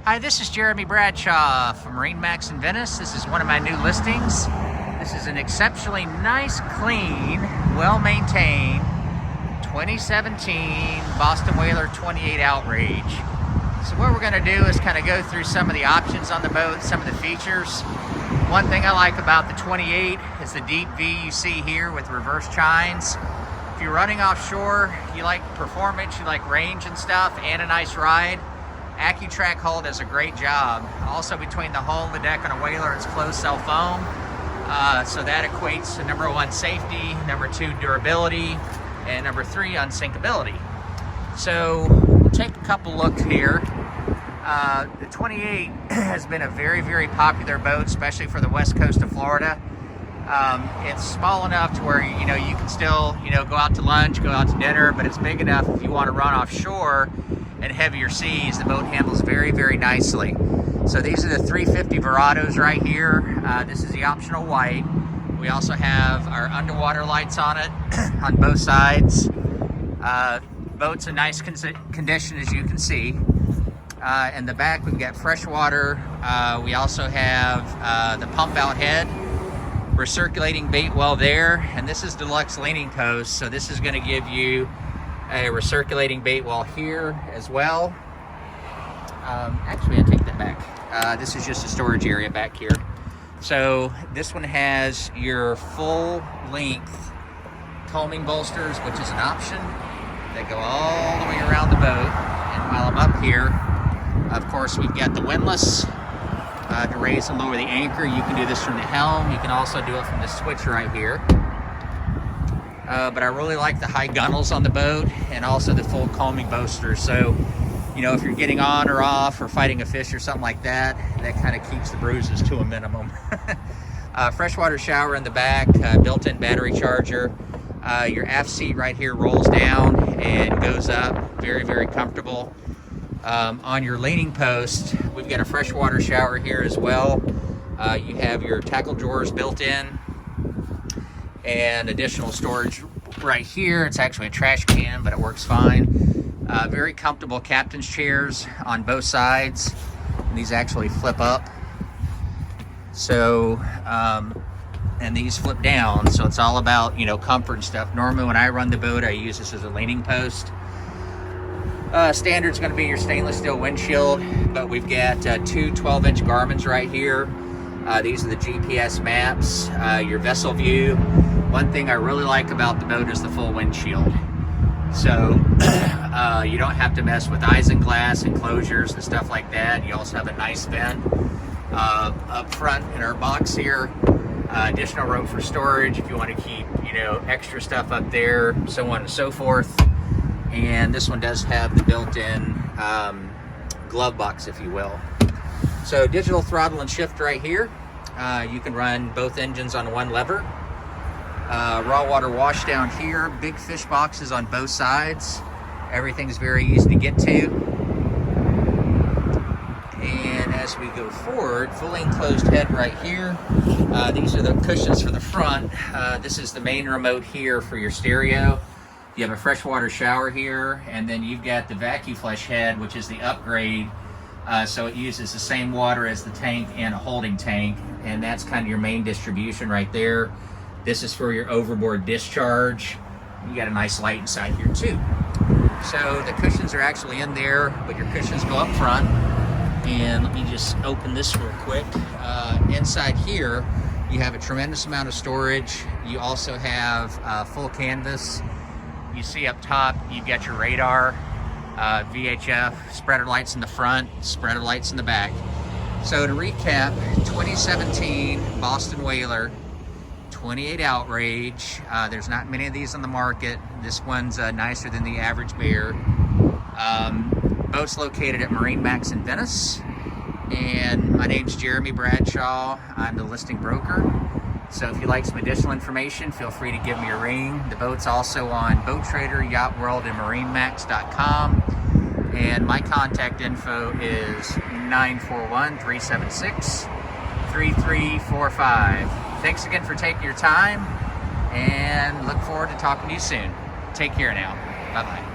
Hi, this is Jeremy Bradshaw from MarineMax in Venice. This is one of my new listings. This is an exceptionally nice, clean, well-maintained 2017 Boston Whaler 28 Outrage. So what we're going to do is kind of go through some of the options on the boat, some of the features. One thing I like about the 28 is the deep V you see here with reverse chines. If you're running offshore, you like performance, you like range and stuff, and a nice ride, accu trac hull does a great job. Also, between the hull and the deck on a whaler, it's closed cell foam. So that equates to number one, safety, number two, durability, and number three, unsinkability. So we'll take a couple looks here. The 28 has been a very, very popular boat, especially for the west coast of Florida. It's small enough to where you can still go out to lunch, go out to dinner, but it's big enough if you want to run offshore and heavier seas. The boat handles very, very nicely. So these are the 350 Verados right here. This is the optional white. We also have our underwater lights on it on both sides. Boat's in nice condition, as you can see. In the back we've got freshwater. We also have the pump out head, recirculating bait well there, and this is deluxe leaning post, so this is going to give you a recirculating bait well here as well. Actually, I take that back. This is just a storage area back here. So this one has your full length combing bolsters, which is an option. They go all the way around the boat. And while I'm up here, of course, we've got the windlass to raise and lower the anchor. You can do this from the helm. You can also do it from the switch right here. But I really like the high gunnels on the boat and also the full combing bolsters. So, if you're getting on or off or fighting a fish or something like that, that kind of keeps the bruises to a minimum. Freshwater shower in the back, built-in battery charger. Your aft seat right here rolls down and goes up. Very, very comfortable. On your leaning post, we've got a freshwater shower here as well. You have your tackle drawers built in and additional storage right here. It's actually a trash can, but it works fine. Very comfortable captain's chairs on both sides. And these actually flip up. So, and these flip down. So it's all about, comfort and stuff. Normally when I run the boat, I use this as a leaning post. Standard's going to be your stainless steel windshield, but we've got two 12-inch Garmin's right here. These are the GPS maps, your vessel view. One thing I really like about the boat is the full windshield. So you don't have to mess with isinglass enclosures and stuff like that. You also have a nice vent up front in our box here. Additional rope for storage if you want to keep, extra stuff up there, so on and so forth. And this one does have the built-in glove box, if you will. So digital throttle and shift right here. You can run both engines on one lever. Raw water wash down here. Big fish boxes on both sides. Everything's very easy to get to. And as we go forward, fully enclosed head right here. These are the cushions for the front. This is the main remote here for your stereo. You have a freshwater shower here, and then you've got the vacuum flush head, which is the upgrade. So it uses the same water as the tank and a holding tank, and that's kind of your main distribution right there. This is for your overboard discharge. You got a nice light inside here too. So the cushions are actually in there, but your cushions go up front. And let me just open this real quick. Inside here, you have a tremendous amount of storage. You also have full canvas. You see up top, you've got your radar, VHF, spreader lights in the front, spreader lights in the back. So to recap, 2017 Boston Whaler 28 Outrage. There's not many of these on the market. This one's nicer than the average bear. Boat's located at MarineMax in Venice. And my name's Jeremy Bradshaw. I'm the listing broker. So if you'd like some additional information, feel free to give me a ring. The boat's also on Boat Trader, Yacht World, and MarineMax.com. And my contact info is 941-376-3345. Thanks again for taking your time, and look forward to talking to you soon. Take care now. Bye-bye.